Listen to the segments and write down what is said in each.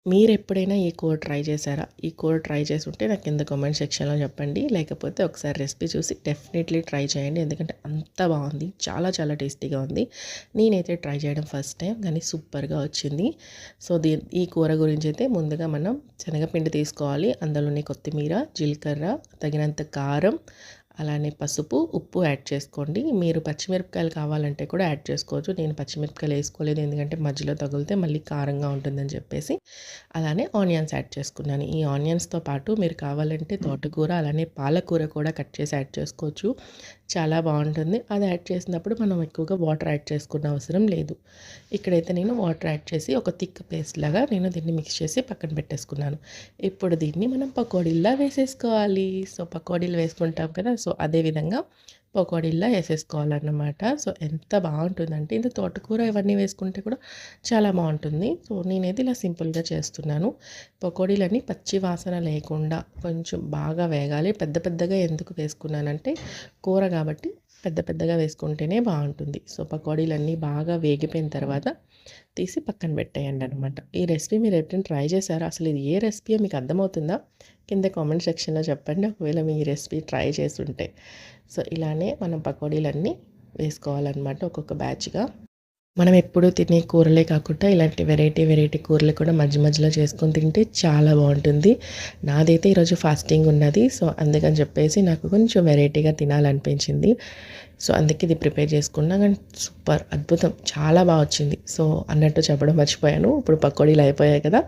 మీరెప్పుడైనా ఈ కూర ట్రై చేశారా? ఈ కూర ట్రై చేసుంటే నాకు కింద కామెంట్ సెక్షన్‌లో చెప్పండి. లేకపోతే ఒకసారి రెసిపీ చూసి డెఫినెట్‌లీ ట్రై చేయండి. ఎందుకంటే అంత బావుంది. చాలా చాలా టేస్టీగా ఉంది. నేనైతే ట్రై చేయడం ఫస్ట్ టైం కానీ సూపర్‌గా వచ్చింది. సో, ఈ కూర గురించైతే ముందుగా మనం శనగపిండి తీసుకోవాలి. అందులోనే కొత్తిమీర, జీలకర్ర, తగినంత కారం, అలానే పసుపు, ఉప్పు యాడ్ చేసుకోండి. మీరు పచ్చిమిరపకాయలు కావాలంటే కూడా యాడ్ చేసుకోవచ్చు. నేను పచ్చిమిరపకాయలు వేసుకోలేదు. ఎందుకంటే మధ్యలో తగిలితే మళ్ళీ కారంగా ఉంటుందని చెప్పేసి. అలానే ఆనియన్స్ యాడ్ చేసుకున్నాను. ఈ ఆనియన్స్‌తో పాటు మీరు కావాలంటే తోటకూర, అలానే పాలకూర కూడా కట్ చేసి యాడ్ చేసుకోవచ్చు. చాలా బావుంటుంది. అది యాడ్ చేసినప్పుడు మనం ఎక్కువగా వాటర్ యాడ్ చేసుకునే అవసరం లేదు. ఇక్కడైతే నేను వాటర్ యాడ్ చేసి ఒక థిక్ పేస్ట్ లాగా నేను దీన్ని మిక్స్ చేసి పక్కన పెట్టేసుకున్నాను. ఇప్పుడు దీన్ని మనం పకోడీల్లా వేసేసుకోవాలి. సో, పకోడీలు వేసుకుంటాం కదా! సో, అదే విధంగా పకోడీల్లా వేసేసుకోవాలన్నమాట. సో, ఎంత బావుంటుందంటే ఇందులో తోటకూర ఇవన్నీ వేసుకుంటే కూడా చాలా బావుంటుంది. సో, నేనైతే ఇలా సింపుల్‌గా చేస్తున్నాను. పకోడీలన్నీ పచ్చి వాసన లేకుండా కొంచెం బాగా వేగాలి. పెద్ద పెద్దగా ఎందుకు వేసుకున్నానంటే కూర కాబట్టి పెద్ద పెద్దగా వేసుకుంటేనే బావుంటుంది. సో, పకోడీలన్నీ బాగా వేగిపోయిన తర్వాత తీసి పక్కన పెట్టేయండనమాట. ఈ రెసిపీ మీరు ఎప్పుడైనా ట్రై చేశారా? అసలు ఇది ఏ రెసిపీయో మీకు అర్థమవుతుందా? కింద కామెంట్ సెక్షన్‌లో చెప్పండి. ఒకవేళ మీ రెసిపీ ట్రై చేసుంటే. సో, ఇలానే మనం పకోడీలన్నీ వేసుకోవాలనమాట ఒక్కొక్క బ్యాచ్‌గా. మనం ఎప్పుడూ తినే కూరలే కాకుండా ఇలాంటి వెరైటీ వెరైటీ కూరలు కూడా మధ్య మధ్యలో చేసుకొని తింటే చాలా బావుంటుంది. నాదైతే ఈరోజు ఫాస్టింగ్ ఉన్నది. సో, అందుకని చెప్పేసి నాకు కొంచెం వెరైటీగా తినాలనిపించింది. సో, అందుకే ఇది ప్రిపేర్ చేసుకున్నా. కానీ సూపర్ అద్భుతం చాలా బా వచ్చింది. సో, అన్నట్టు చెప్పడం మర్చిపోయాను. ఇప్పుడు పకోడీలు అయిపోయాయి కదా!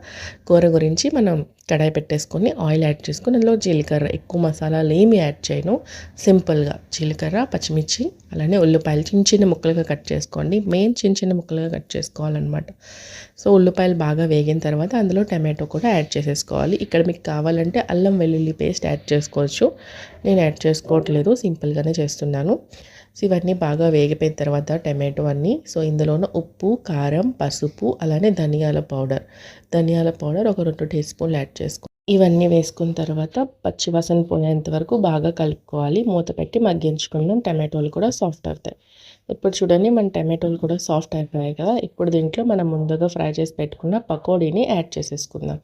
కూర గురించి మనం కడాయి పెట్టేసుకొని ఆయిల్ యాడ్ చేసుకొని అందులో జీలకర్ర ఎక్కువ మసాలాలు ఏమి యాడ్ చేయను. సింపుల్‌గా జీలకర్ర, పచ్చిమిర్చి అలానే ఉల్లిపాయలు చిన్న చిన్న ముక్కలుగా కట్ చేసుకోండి. మెయిన్ చిన్న చిన్న ముక్కలుగా కట్ చేసుకోవాలనమాట. సో, ఉల్లిపాయలు బాగా వేగిన తర్వాత అందులో టమాటో కూడా యాడ్ చేసేసుకోవాలి. ఇక్కడ మీకు కావాలంటే అల్లం వెల్లుల్లి పేస్ట్ యాడ్ చేసుకోవచ్చు. నేను యాడ్ చేసుకోవట్లేదు. సింపుల్‌గానే చేస్తున్నాను. సో, ఇవన్నీ బాగా వేగిపోయిన తర్వాత టమాటో అన్నీ సో, ఇందులోన ఉప్పు, కారం, పసుపు అలానే ధనియాల పౌడర్ ఒక 2 టీ స్పూన్లు యాడ్ చేసుకో ఇవన్నీ వేసుకున్న తర్వాత పచ్చివాసన పోయేంత వరకు బాగా కలుపుకోవాలి. మూత పెట్టి మగ్గించుకుందాం. టమాటోలు కూడా సాఫ్ట్ అవుతాయి. ఇప్పుడు చూడండి మన టమాటోలు కూడా సాఫ్ట్ అయిపోయాయి కదా! ఇప్పుడు దీంట్లో మనం ముందుగా ఫ్రై చేసి పెట్టుకున్న పకోడీని యాడ్ చేసేసుకుందాం.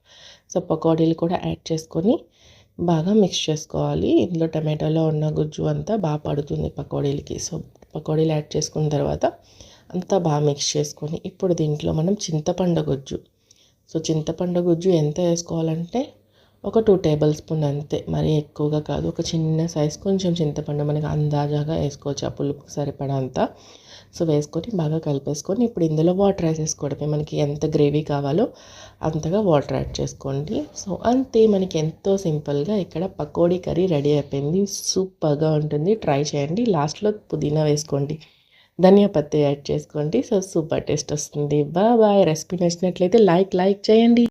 సో, పకోడీలు కూడా యాడ్ చేసుకొని బాగా మిక్స్ చేసుకోవాలి. ఇందులో టమాటోలో ఉన్న గుజ్జు అంతా పడుతుంది పకోడీలకి. సో, పకోడీలు యాడ్ చేసుకున్న తర్వాత అంతా మిక్స్ చేసుకొని ఇప్పుడు దీంట్లో మనం చింతపండు గుజ్జు సో, చింతపండు గుజ్జు ఎంత వేసుకోవాలంటే ఒక 2 టేబుల్ స్పూన్ అంతే. మరీ ఎక్కువగా కాదు. ఒక చిన్న సైజ్ కొంచెం చింతపండు మనకి అందాజాగా వేసుకోవచ్చు. ఆ పులుపుకి సరిపడా అంత. సో, వేసుకొని బాగా కలిపేసుకొని ఇప్పుడు ఇందులో వాటర్ వేసేసుకోవడమే. మనకి ఎంత గ్రేవీ కావాలో అంతగా వాటర్ యాడ్ చేసుకోండి. సో, అంతే మనకి ఎంతో సింపుల్‌గా ఇక్కడ పకోడీ కర్రీ రెడీ అయిపోయింది. సూపర్‌గా ఉంటుంది. ట్రై చేయండి. లాస్ట్‌లో పుదీనా వేసుకోండి. ధనియా పత్తి యాడ్ చేసుకోండి. సో, సూపర్ టేస్ట్ వస్తుంది. బాయ్. రెసిపీ నచ్చినట్లయితే లైక్ చేయండి.